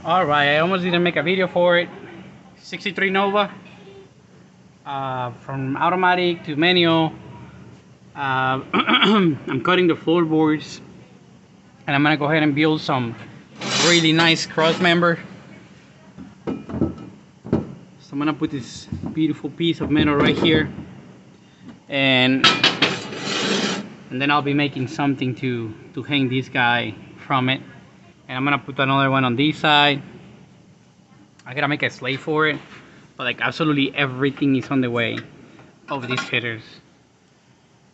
Alright, I almost didn't make a video for it. 63 Nova. From automatic to manual. I'm cutting the floorboards. And I'm gonna go ahead and build some really nice cross member. So I'm gonna put this beautiful piece of metal right here. And then I'll be making something to hang this guy from it. And I'm gonna put another one on this side. I gotta make a sleigh for it, but like absolutely everything is on the way of these headers.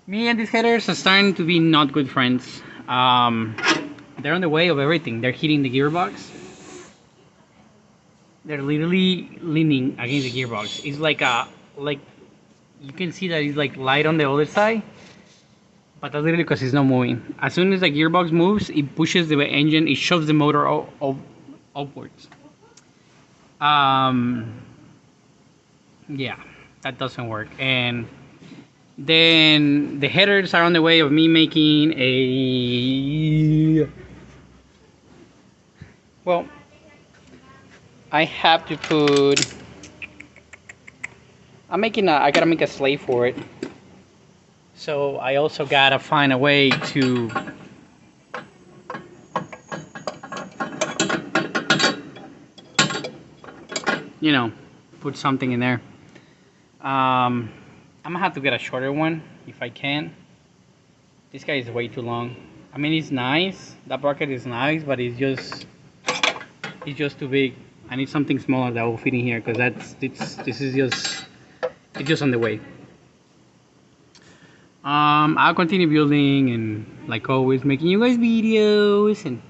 Me and these headers are starting to be not good friends. They're on the way of everything. They're hitting the gearbox. They're literally leaning against the gearbox. It's like you can see that it's like light on the other side, but that's literally because it's not moving. As soon as the gearbox moves, it pushes the engine, it shoves the motor upwards. Yeah, that doesn't work. And then the headers are on the way of me making a, well, I have to put, I gotta make a sleigh for it. So I also gotta find a way to put something in there. I'm gonna have to get a shorter one if I can. This guy is way too long. I mean, it's nice. That bracket is nice, but it's just too big. I need something smaller that will fit in here, because this is just on the way. I'll continue building and like always making you guys videos, and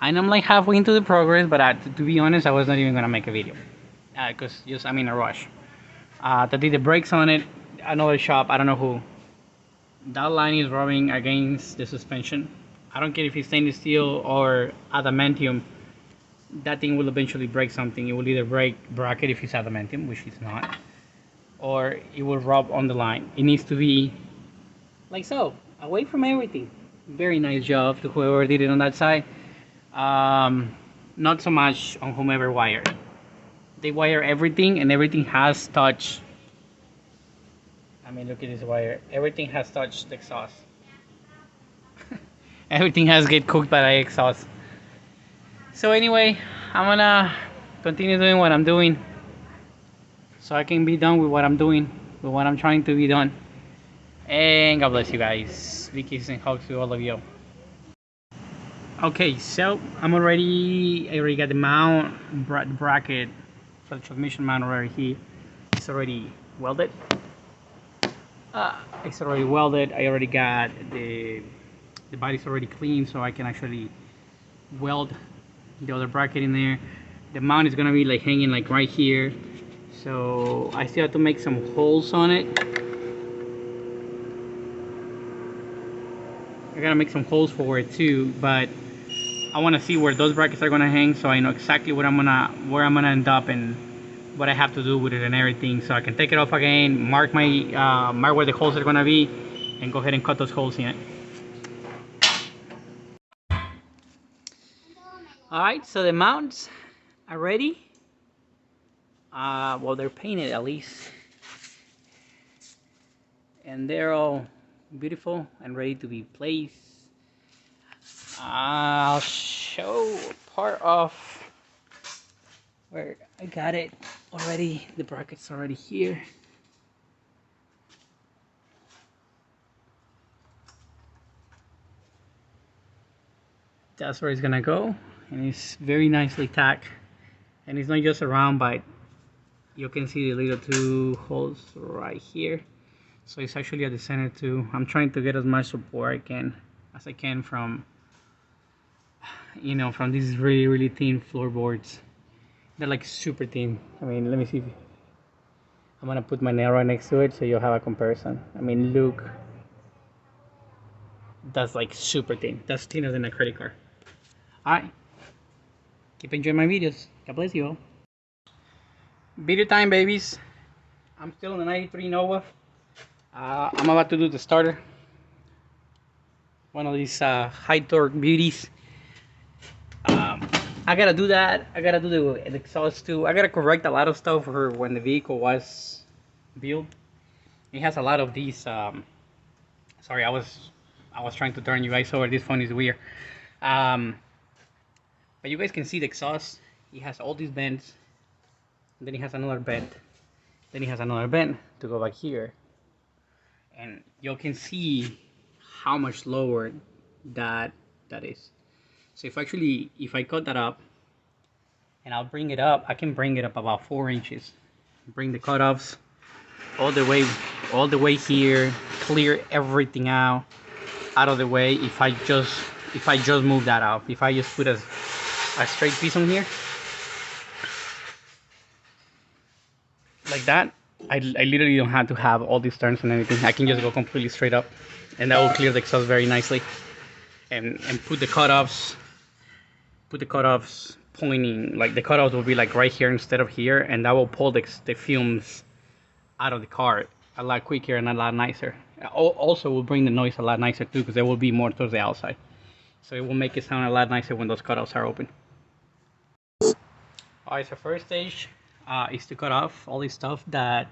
I'm like halfway into the progress, but to be honest, I was not even gonna make a video because I'm in a rush. I did the brakes on it. Another shop, I don't know who. That line is rubbing against the suspension. I don't care if it's stainless steel or adamantium. That thing will eventually break something. It will either break bracket if it's adamantium, which it's not, or it will rub on the line. It needs to be like so, away from everything. Very nice job to whoever did it on that side. Not so much on whomever wired. They wire everything, and everything has touched. I mean, look at this wire. Everything has touched the exhaust. Everything has get cooked by the exhaust. So anyway, I'm gonna continue doing what I'm doing, so I can be done with what I'm doing, with what I'm trying to be done. And God bless you guys. Big kisses and hugs to all of you. Okay, so I already got the mount bracket for the transmission mount right here. It's already welded. It's already welded. I already got the body's already clean, so I can actually weld the other bracket in there. The mount is gonna be like hanging like right here, so I still have to make some holes on it. I gotta make some holes for it too, but I want to see where those brackets are gonna hang, so I know exactly where I'm gonna end up and what I have to do with it and everything, so I can take it off again, mark where the holes are gonna be, and go ahead and cut those holes in it. Alright, so the mounts are ready. Well, they're painted at least, and they're all beautiful and ready to be placed. I'll show part of where I got it already. The bracket's already here. That's where it's gonna go, and it's very nicely tacked. And it's not just around, but you can see the little two holes right here. So it's actually at the center too. I'm trying to get as much support as I can from from these really thin floorboards. They're like super thin. I mean, let me see. I'm gonna put my nail right next to it so you'll have a comparison. I mean, look. That's like super thin. That's thinner than a credit card. Alright. Keep enjoying my videos. God bless you all. Video time, babies. I'm still in the 93 Nova. I'm about to do the starter. One of these high torque beauties. I gotta do that. I gotta do the exhaust too. I gotta correct a lot of stuff for when the vehicle was built. It has a lot of these. Sorry, I was trying to turn you guys over. This phone is weird. Um, but you guys can see the exhaust. It has all these bends. And then it has another bend. Then it has another bend to go back here. And you can see how much lower that is. So if I cut that up and I'll bring it up, I can bring it up about 4 inches. Bring the cutoffs all the way here, clear everything out of the way. If I just move that out, if I just put a straight piece on here like that, I literally don't have to have all these turns and anything. I can just go completely straight up, and that will clear the exhaust very nicely. And put the cutoffs pointing, like the cutoffs will be like right here instead of here, and that will pull the fumes out of the car a lot quicker and a lot nicer. Also will bring the noise a lot nicer too, because there will be more towards the outside, so it will make it sound a lot nicer when those cutoffs are open. Alright, so first stage is to cut off all this stuff that,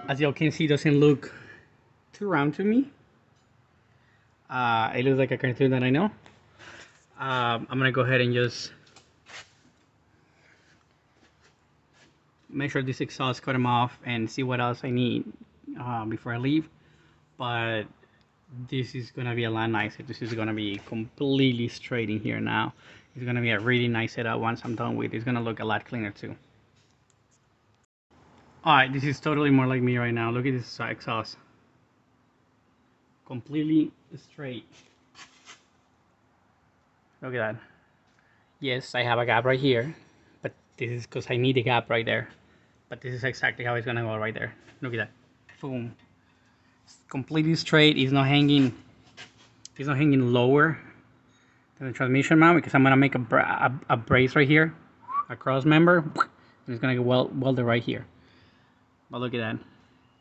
as you can see, doesn't look too round to me. It looks like a cartoon that I know. I'm gonna go ahead and just measure this exhaust, cut them off, and see what else I need before I leave. But this is gonna be a lot nicer. This is gonna be completely straight in here now. It's gonna be a really nice setup once I'm done with it. It's gonna look a lot cleaner too. Alright, this is totally more like me right now. Look at this exhaust. Completely straight. Look at that. Yes, I have a gap right here, but this is because I need a gap right there. But this is exactly how it's gonna go right there. Look at that. Boom. It's completely straight. It's not hanging lower than the transmission mount, because I'm gonna make a brace right here, a cross member, and it's gonna get welded right here. But look at that.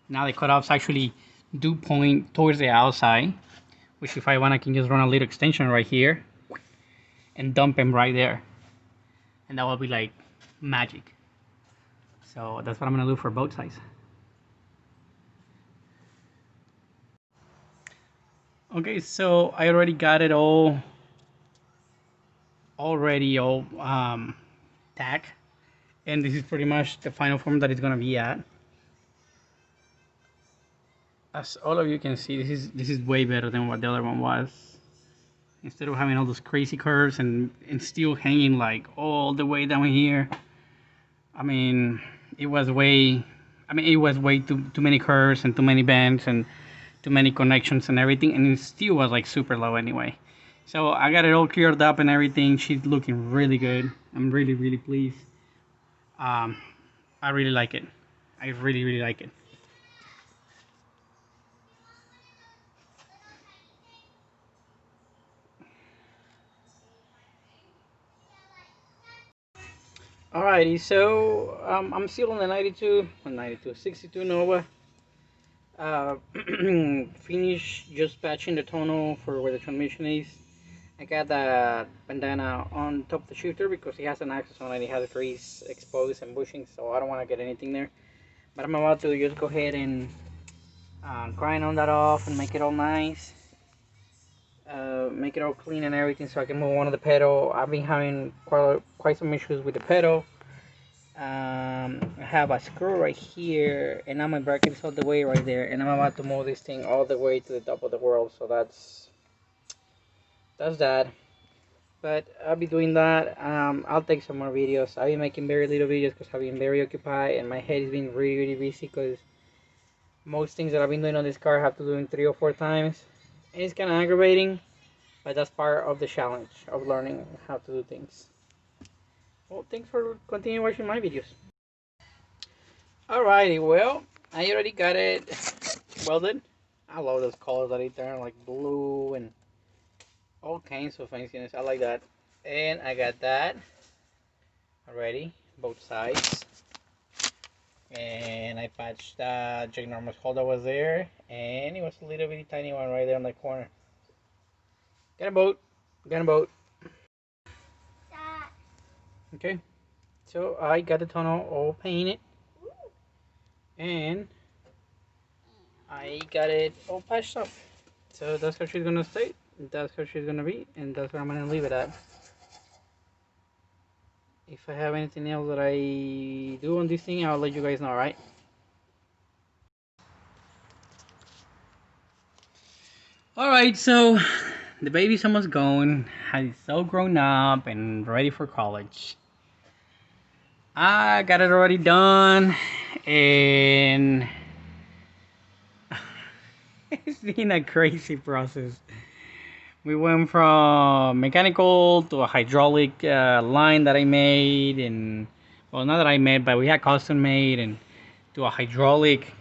Now the cutoffs actually do point towards the outside, which if I want, I can just run a little extension right here and dump them right there, and that will be like magic. So that's what I'm gonna do for both sides. Okay, so I already got it all tagged, and this is pretty much the final form that it's gonna be at. As all of you can see, this is way better than what the other one was. Instead of having all those crazy curves and still hanging like all the way down here, I mean, it was way too many curves and too many bends and too many connections and everything, and it still was like super low anyway. So I got it all cleared up and everything. She's looking really good. I'm really pleased. I really like it. I really like it. Alrighty, so I'm still on the 62 Nova. Finished just patching the tonneau for where the transmission is. I got the bandana on top of the shifter because it has an access on it. It has the grease exposed and bushing, so I don't want to get anything there. But I'm about to just go ahead and grind on that off and make it all nice. Make it all clean and everything so I can move on to the pedal. I've been having quite some issues with the pedal. I have a screw right here, and now my bracket is all the way right there, and I'm about to move this thing all the way to the top of the world. So that's that. But I'll be doing that. I'll take some more videos. I've been making very little videos because I've been very occupied, and my head has been really busy because most things that I've been doing on this car I have to do in 3 or 4 times, and it's kind of aggravating, but that's part of the challenge of learning how to do things. Well, thanks for continuing watching my videos. Alrighty, well, I already got it welded. I love those colors that they turn, like blue and all kinds of fanciness. I like that. And I got that already, both sides. And I patched that ginormous hole that was there, and it was a little bitty tiny one right there on the corner. Got a boat. Okay, so I got the tunnel all painted, and I got it all patched up. So that's how she's gonna stay, that's how she's gonna be, and that's where I'm gonna leave it at. If I have anything else that I do on this thing, I'll let you guys know, right? Alright, so the baby's almost gone. He's so grown up and ready for college. I got it already done, and it's been a crazy process. We went from mechanical to a hydraulic line that I made, and well, not that I made, but we had custom made, and to a hydraulic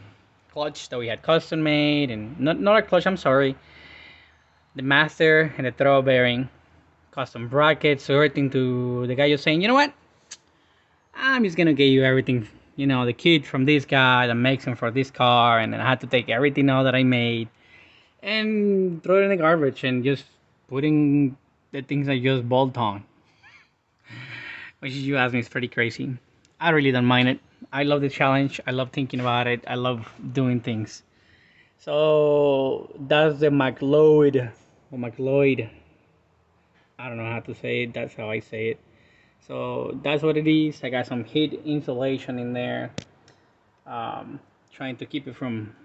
clutch that we had custom made, and not a clutch. I'm sorry, the master and the throw bearing, custom brackets, so everything. To the guy just saying, you know what? I'm just gonna get you everything. You know, the kit from this guy that makes them for this car, and then I had to take everything out that I made and throw it in the garbage and just putting the things I just bolt on, which you ask me is pretty crazy. I really don't mind it. I love the challenge. I love thinking about it. I love doing things. So that's the McLeod, or McLeod. I don't know how to say it. That's how I say it. So that's what it is. I got some heat insulation in there, trying to keep it from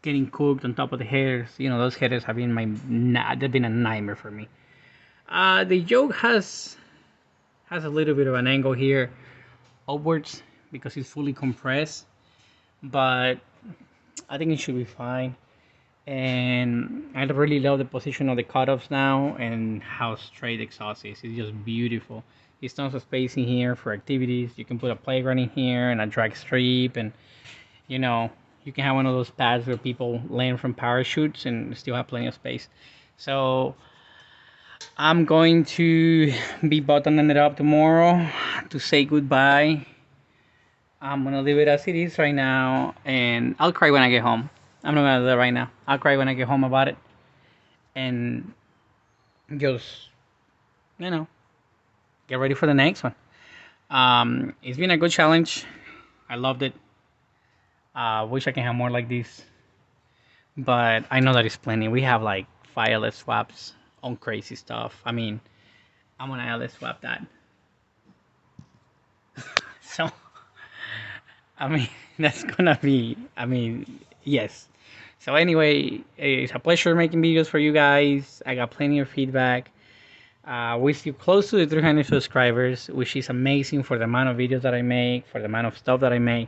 getting cooked on top of the headers. You know, those headers have been they've been a nightmare for me. The yoke has a little bit of an angle here upwards because it's fully compressed, but I think it should be fine. And I really love the position of the cutoffs now and how straight the exhaust is. It's just beautiful. There's tons of space in here for activities. You can put a playground in here and a drag strip, and you know, you can have one of those pads where people land from parachutes and still have plenty of space. So I'm going to be buttoning it up tomorrow to say goodbye. I'm gonna leave it as it is right now, and I'll cry when I get home. I'm not gonna do that right now. I'll cry when I get home about it, and just, you know, get ready for the next one. It's been a good challenge. I loved it. Wish I can have more like this, but I know that it's plenty. We have like 5 LS swaps on crazy stuff. I mean, I'm gonna LS swap that. So, I mean, that's gonna be, I mean, yes. So anyway, it's a pleasure making videos for you guys. I got plenty of feedback. We're still close to the 300 subscribers, which is amazing for the amount of videos that I make, for the amount of stuff that I make.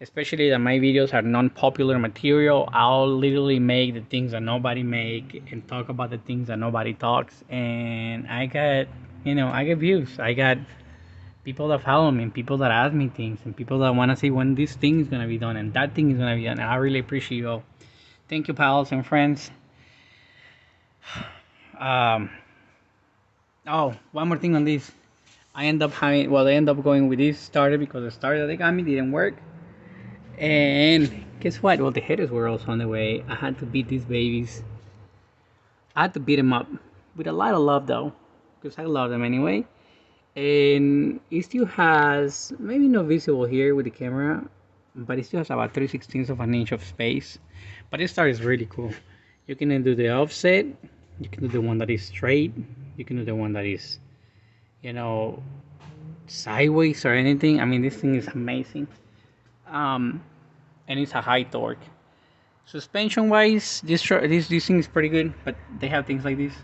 Especially that my videos are non-popular material. I'll literally make the things that nobody make and talk about the things that nobody talks. And I got, you know, I get views. I got people that follow me, and people that ask me things, and people that want to see when this thing is gonna be done and that thing is gonna be done. And I really appreciate you all. Thank you, pals and friends. Um, oh, one more thing on this. I end up going with this starter because the starter that they got me didn't work. And guess what? Well, the headers were also on the way. I had to beat these babies. I had to beat them up with a lot of love, though, because I love them anyway. And it still has, maybe not visible here with the camera, but it still has about 3/16 of an inch of space. But this star is really cool. You can do the offset. You can do the one that is straight. You can do the one that is, you know, sideways or anything. I mean, this thing is amazing. And it's a high torque. Suspension wise, this thing is pretty good, but they have things like this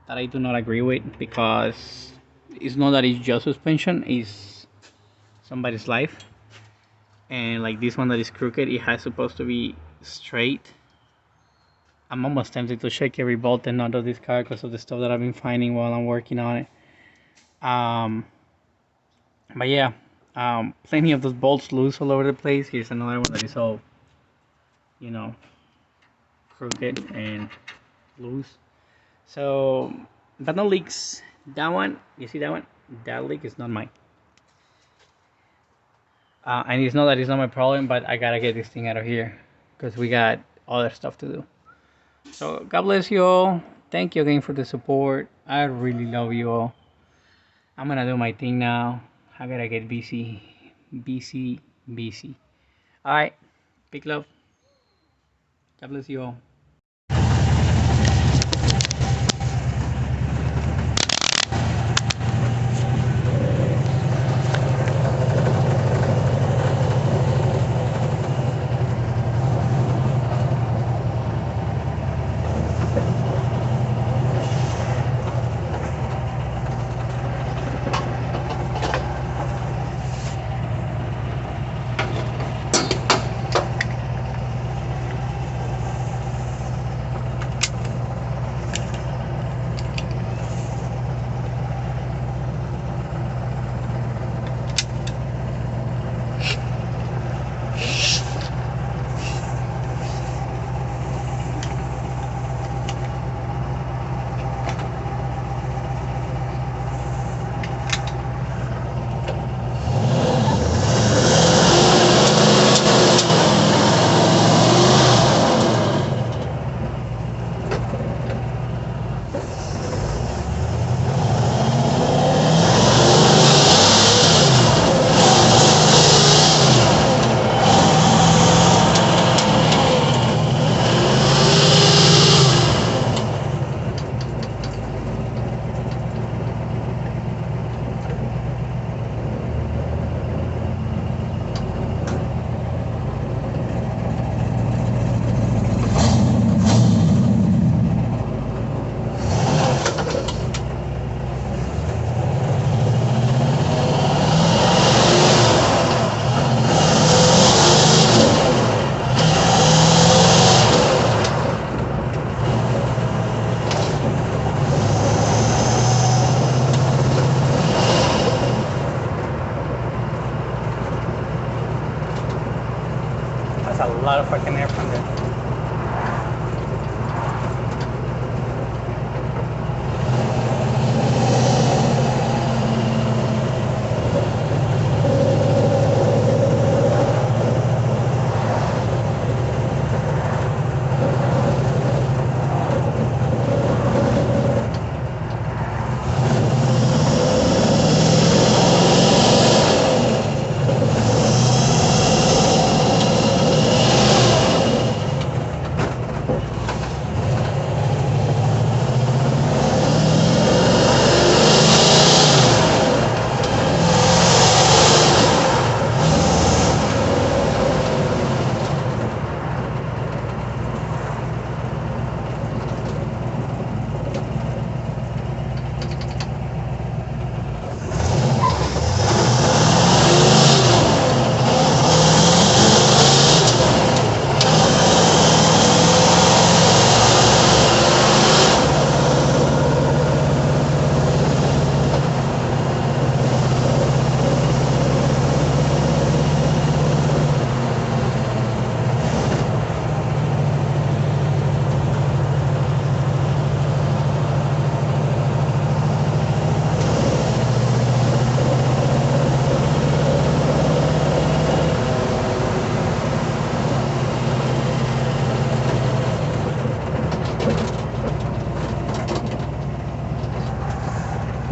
that I do not agree with, because it's not that it's just suspension, it's somebody's life. And like this one that is crooked, it has supposed to be straight. I'm almost tempted to shake every bolt and nut of this car because of the stuff that I've been finding while I'm working on it. But yeah, plenty of those bolts loose all over the place. Here's another one that is all, you know, crooked and loose. So, but no leaks. That one, you see that one? That leak is not mine. And it's not that it's not my problem, but I gotta get this thing out of here because we got other stuff to do. So, God bless you all. Thank you again for the support. I really love you all. I'm gonna do my thing now. I gotta get busy. Busy, busy. Alright. Big love. God bless you all. That's a lot of fucking air from there.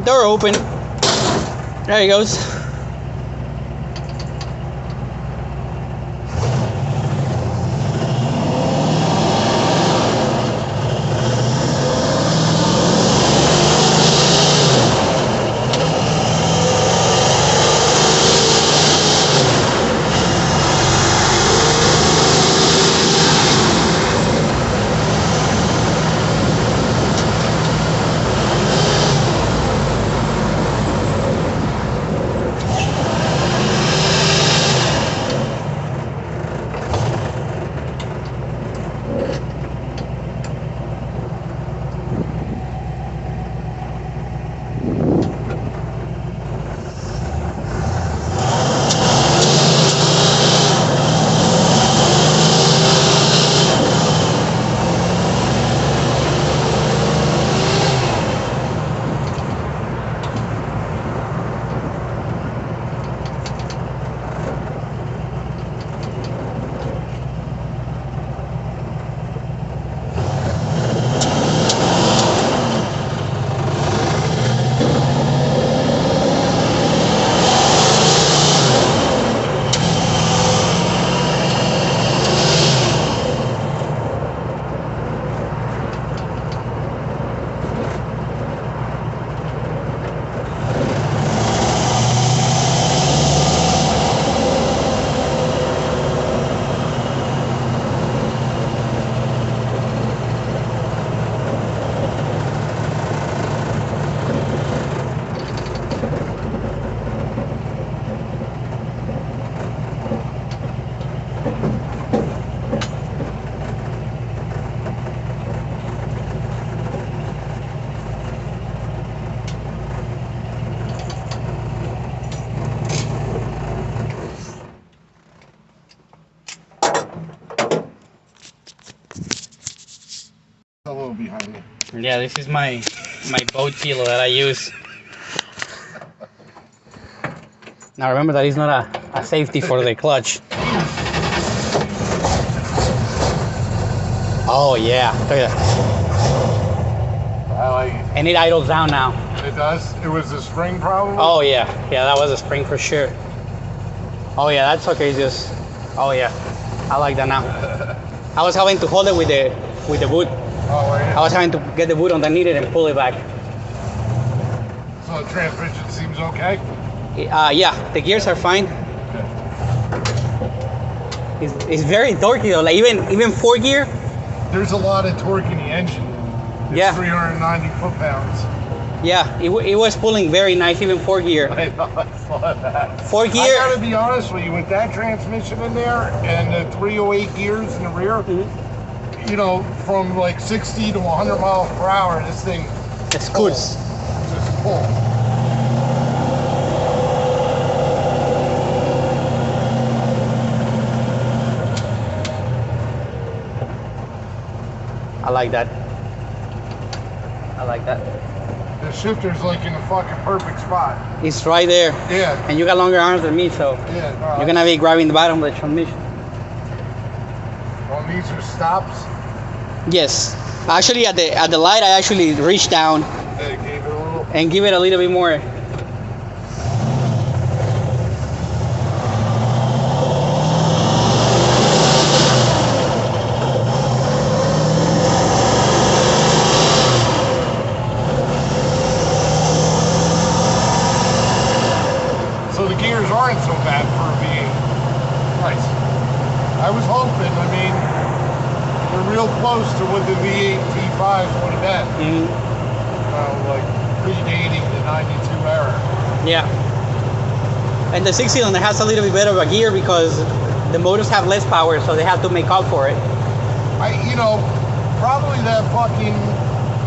Door open. There he goes. Yeah, this is my boat sealer that I use. Now remember that it's not a safety for the clutch. Oh yeah, look at that. I like it. And it idles down now. It does? It was the spring probably? Oh yeah, yeah, that was a spring for sure. Oh yeah, that's okay. Just, oh yeah, I like that now. I was having to hold it with the boot. Oh, were you? I was having to get the boot underneath it and pull it back. So the transmission seems okay? Yeah, the gears are fine. Okay. It's very torquey though. Like even 4 gear. There's a lot of torque in the engine. It's Yeah. 390 foot-pounds. Yeah, it was pulling very nice, even 4 gear. I know, I saw that. 4 gear. I gotta be honest with you, with that transmission in there and the 308 gears in the rear, you know, from like 60 to 100 miles per hour, this thing It's good. pulls. Just pull. I like that. I like that. The shifter's like in the fucking perfect spot. It's right there. Yeah. And you got longer arms than me, so Yeah. No, you're gonna be grabbing the bottom of the transmission. well, these are stops. Yes. Actually, at the light, I actually reached down They gave it a little. and give it a little bit more. So the gears aren't so bad for a V8. Nice. I was hoping, I mean, they're real close to what the V8 T5s would have been. Like predating the 92 era. Yeah. And the 6-cylinder has a little bit better of a gear because the motors have less power, so they have to make up for it. You know, probably that fucking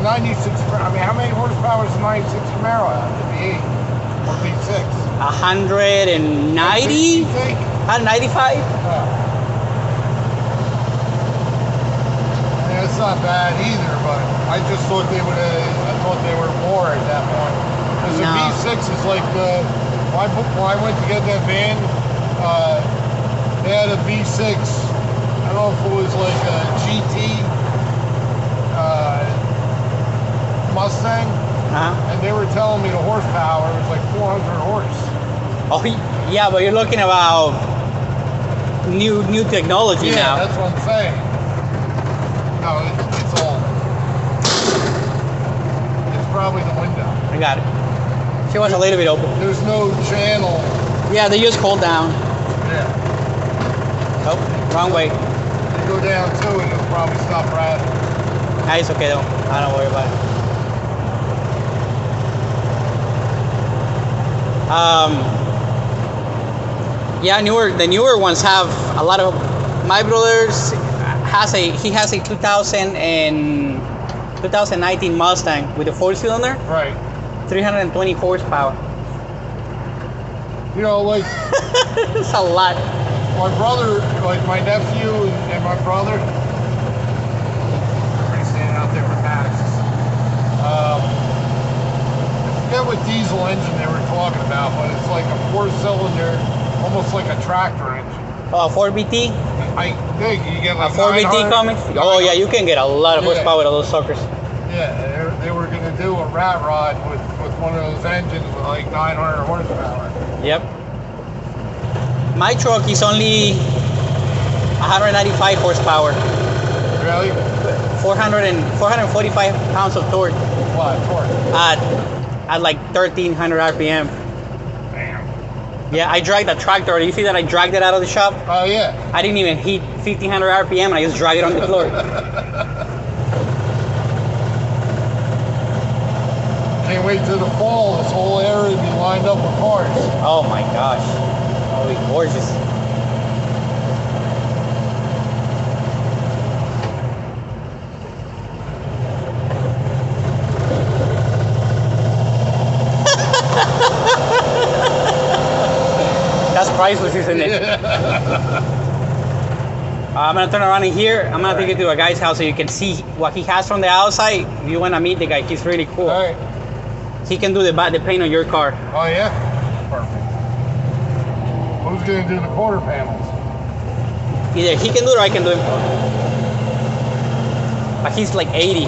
96, I mean, how many horsepower is the 96 Camaro have? The V8 or V6? 190? You think? 195? Yeah, it's not bad either, but I just thought they would have, I thought they were more at that point. Because the No. V6 is like the, when I went to get that van, they had a V6, I don't know if it was like a GT Mustang, and they were telling me the horsepower was like 400 horse. Oh, yeah, but you're looking about new technology Yeah, now. that's what I'm saying. No, it's all. It's probably the window. I got it. She was a little bit open. There's no channel. Yeah, they just hold down. Yeah. Oh, wrong way. You go down too, and it'll probably stop rattling. Nah, it's okay though. I don't worry about it. Yeah, the newer ones have a lot of. My brother's he has a 2019 Mustang with a 4-cylinder, Right. 320 horsepower. You know, like It's a lot. my brother, like my nephew and my brother, everybody's standing out there with masks. I forget what diesel engine they were talking about, but it's like a 4-cylinder, almost like a tractor engine. 4BT, I think you get a like 4BT 900 coming. Oh yeah, you can get a lot of Yeah. horsepower out of those suckers. Yeah, they were going to do a rat rod with one of those engines with like 900 horsepower. Yep. My truck is only 195 horsepower, Really? 445 pounds of torque What? Torque? at like 1300 RPM. Damn. Yeah, I dragged the tractor. You see that I dragged it out of the shop? Oh, yeah. I didn't even hit 1500 RPM and I just dragged it on the floor. Can't wait till the fall. This whole area will be lined up with cars. Oh my gosh. That'll be gorgeous. That's priceless, isn't it? I'm gonna turn around in here. I'm gonna take you to a guy's house so you can see what he has from the outside. If you wanna meet the guy, he's really cool. All right. He can do the paint on your car. Oh yeah? Perfect. Who's gonna do the quarter panels? Either he can do it or I can do it. But he's like 80.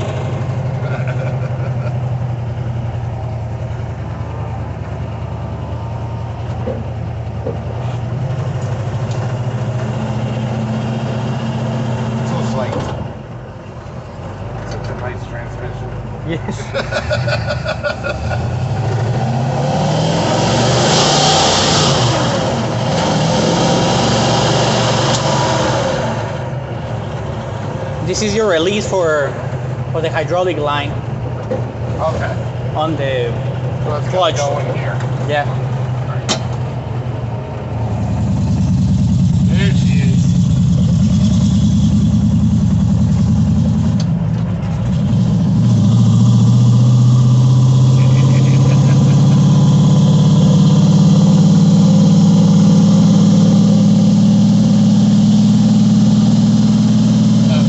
Such a nice transmission. Yes. This is your release for the hydraulic line Okay. on the So it's clutch. gonna go in here. Yeah. There she is.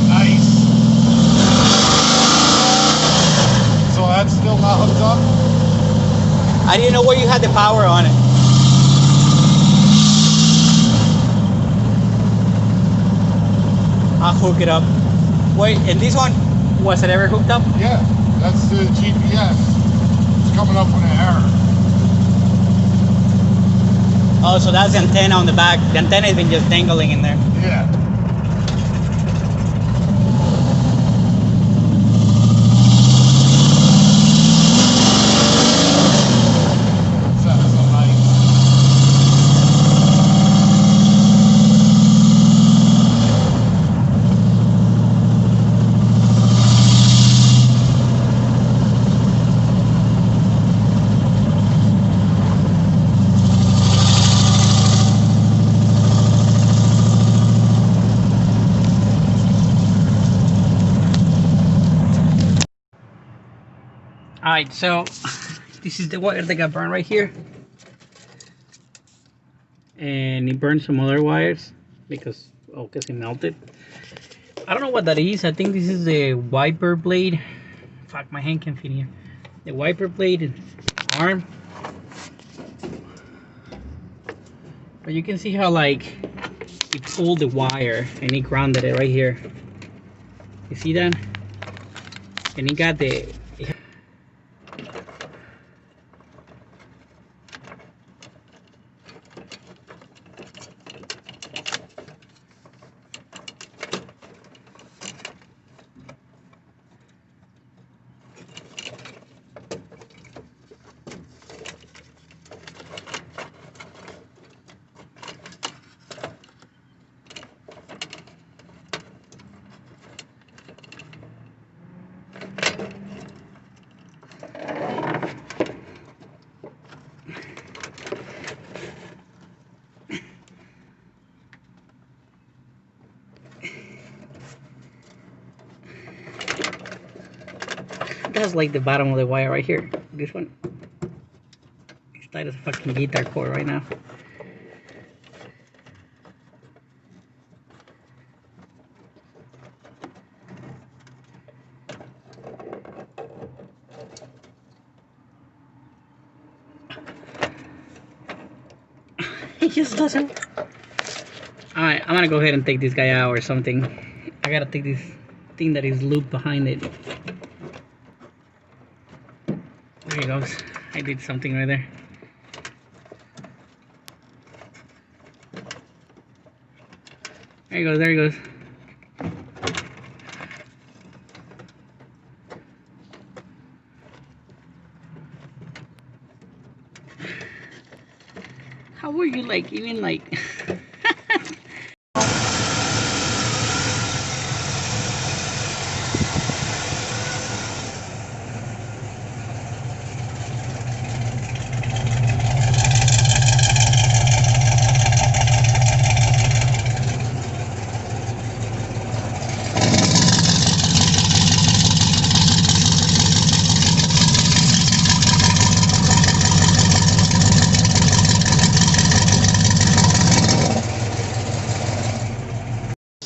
Nice. So that's still not hooked up? I didn't know where you had the power on it. I'll hook it up. Wait, and this one, was it ever hooked up? Yeah, that's the GPS. It's coming up with an error. Oh, so that's the antenna on the back. The antenna has been just dangling in there. Yeah. Sounds so nice. Alright, so this is the wire that got burned right here. And it burned some other wires because it melted. I don't know what that is. I think this is the wiper blade. Fuck, my hand can't fit here. The wiper blade arm. But you can see how like it pulled the wire and it grounded it right here. You see that? And it got the that's like the bottom of the wire right here. This one. It's tight as a fucking guitar cord right now. It just doesn't. Alright, I'm gonna go ahead and take this guy out or something. I gotta take this thing that is looped behind it. There he goes. I did something right there. There he goes, there he goes. How were you like, even like...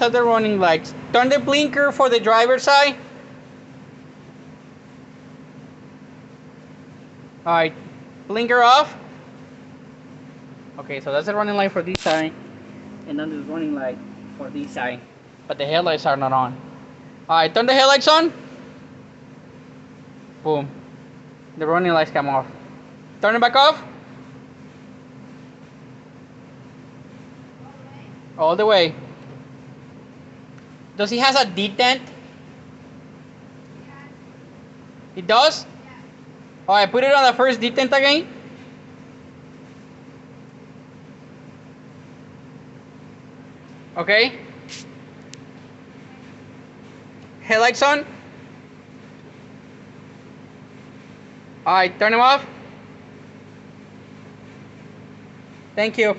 are the running lights. Turn the blinker for the driver's side. Alright, blinker off. Okay, so that's the running light for this side. And then there's running light for this side. But the headlights are not on. Alright, turn the headlights on. Boom. The running lights come off. Turn it back off. All the way. Does he has a detent? It does? Alright, put it on the first detent again. Okay. Headlights on. Alright, turn them off. Thank you.